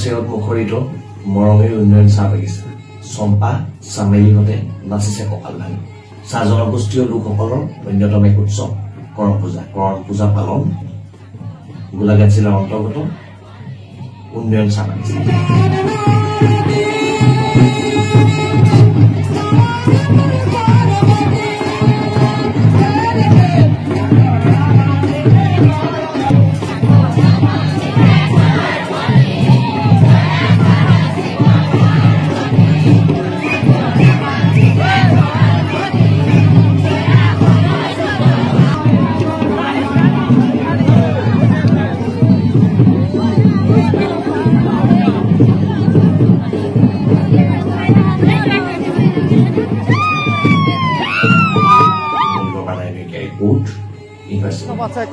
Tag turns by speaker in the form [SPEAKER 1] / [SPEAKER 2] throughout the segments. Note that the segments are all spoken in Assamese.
[SPEAKER 1] চেৰত মুখৰিত মৰমীৰ উন্নয়ন চাহ বাগিচা চম্পা চামেলিহঁতে নাচিছে কঁকাল ভাঙি। চাহ জনগোষ্ঠীয় লোকসকলৰ অন্যতম এক উৎসৱ কৰম পূজা পালন গোলাঘাট জিলাৰ অন্তৰ্গত উন্নয়ন চাহ বাগিচা।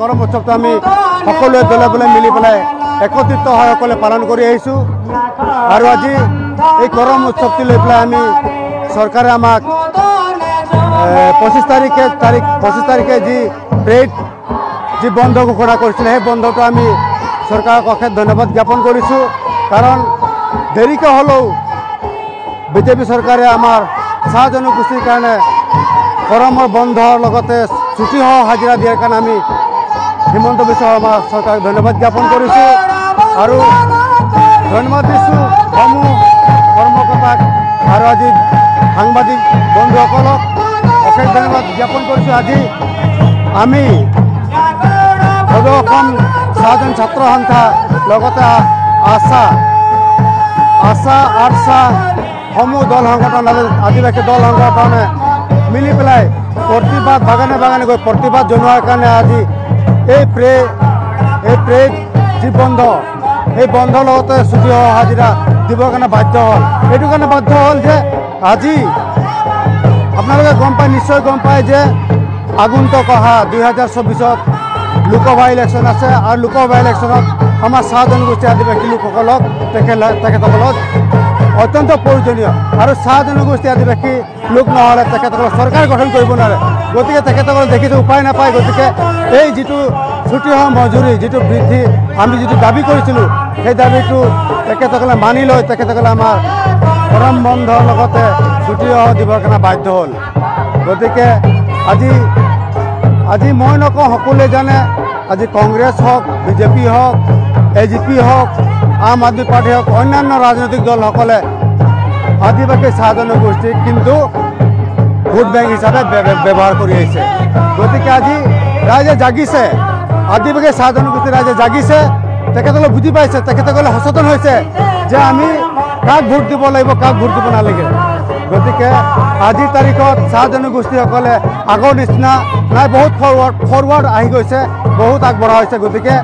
[SPEAKER 2] কৰম উৎসৱটো আমি সকলোৱে দলে বলে মিলি পেলাই একত্ৰিত হৈ সকলোৱে পালন কৰি আহিছোঁ। আৰু আজি এই কৰম উৎসৱটি লৈ পেলাই আমি চৰকাৰে আমাক 25 তাৰিখে যি পেইড যি বন্ধ ঘোষণা কৰিছিলে সেই বন্ধটো আমি চৰকাৰক অশেষ ধন্যবাদ জ্ঞাপন কৰিছোঁ। কাৰণ দেৰিকৈ হ'লেও বিজেপি চৰকাৰে আমাৰ চাহ জনগোষ্ঠীৰ কাৰণে কৰমৰ বন্ধৰ লগতে ছুটি সহ হাজিৰা দিয়াৰ কাৰণে আমি হিমন্ত বিশ্ব শৰ্মা চৰকাৰক ধন্যবাদ জ্ঞাপন কৰিছোঁ। আৰু ধন্যবাদ দিছোঁ সমূহ কৰ্মকৰ্তাক আৰু আজি সাংবাদিক বন্ধুসকলক অশেষ ধন্যবাদ জ্ঞাপন কৰিছোঁ। আজি আমি সদৌ অসম চাহজন ছাত্ৰ সন্থা লগতে আশা আৰ্চা সমূহ দল সংগঠন আদিবাসী দল সংগঠনে মিলি পেলাই প্ৰতিবাদ বাগানে গৈ প্ৰতিবাদ জনোৱাৰ কাৰণে আজি এই প্ৰেড যি বন্ধ এই বন্ধৰ লগতে ছুটি সহ হাজিৰা দিবৰ কাৰণে বাধ্য হ'ল। এইটো কাৰণে বাধ্য হ'ল যে আজি আপোনালোকে নিশ্চয় গম পায় যে আগন্তুক অহা 2024 লোকসভা ইলেকশ্যন আছে। আৰু লোকসভা ইলেকশ্যনত আমাৰ চাহ জনগোষ্ঠী আদিবাসী লোকসকলক তেখেতসকলক অত্যন্ত প্ৰয়োজনীয়। আৰু চাহ জনগোষ্ঠী আদিবাসী লোক নহ'লে তেখেতসকলক চৰকাৰ গঠন কৰিব নোৱাৰে। গতিকে তেখেতসকলে দেখিছে উপায় নাপায়। গতিকে এই যিটো ছুটি সহ মজুৰি যিটো বৃদ্ধি আমি যিটো দাবী কৰিছিলোঁ সেই দাবীটো তেখেতসকলে মানি লৈ তেখেতসকলে আমাৰ কৰম বন্ধৰ লগতে ছুটি সহ দিবৰ কাৰণে বাধ্য হ'ল। গতিকে আজি মই নকওঁ, সকলোৱে জানে আজি কংগ্ৰেছ হওক, বিজেপি হওক, এজিপি হওক, আম আদমি পাৰ্টি হওক, অন্যান্য ৰাজনৈতিক দলসকলে আদিবাসী চাহ জনগোষ্ঠীক কিন্তু ভোট বেংক হিচাপে ব্যৱহাৰ কৰি আহিছে। গতিকে আজি ৰাইজে জাগিছে, আদিবাসী চাহ জনগোষ্ঠীৰ ৰাইজে জাগিছে। তেখেতসকলে বুজি পাইছে, তেখেতসকলে সচেতন হৈছে যে আমি কাক ভোট দিব লাগিব, কাক ভোট দিব নালাগে। গতিকে আজিৰ তাৰিখত চাহ জনগোষ্ঠীসকলে আগৰ নিচিনা নাই, বহুত ফৰৱাৰ্ড আহি গৈছে, বহুত আগবঢ়া হৈছে। গতিকে